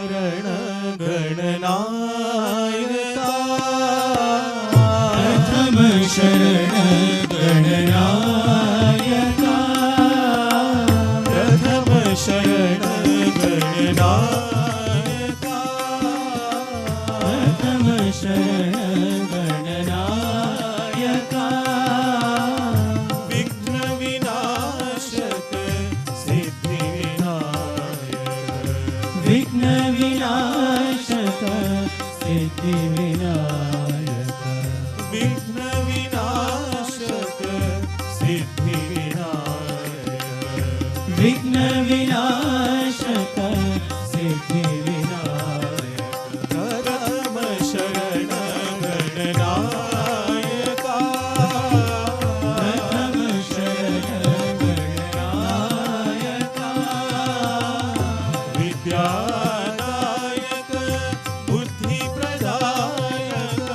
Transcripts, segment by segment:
शरण गणनायका प्रथम शरण गणनायका प्रथम शरण गणनायका प्रथम शरण गणनायका विघ्न विनाशक सिद्धि विनायक विघ्न विनाशक सिद्धि विनायक विघ्न विनाशक सिद्धि विनायक विघ्न विनाशक सिद्धि विनायक प्रथम शरण गणनायका प्रथम शरण गणनायका विद्यादायक बुद्धि प्रदायक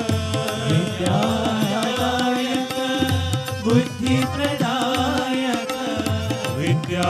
विद्यादायक बुद्धि प्रदायक विद्या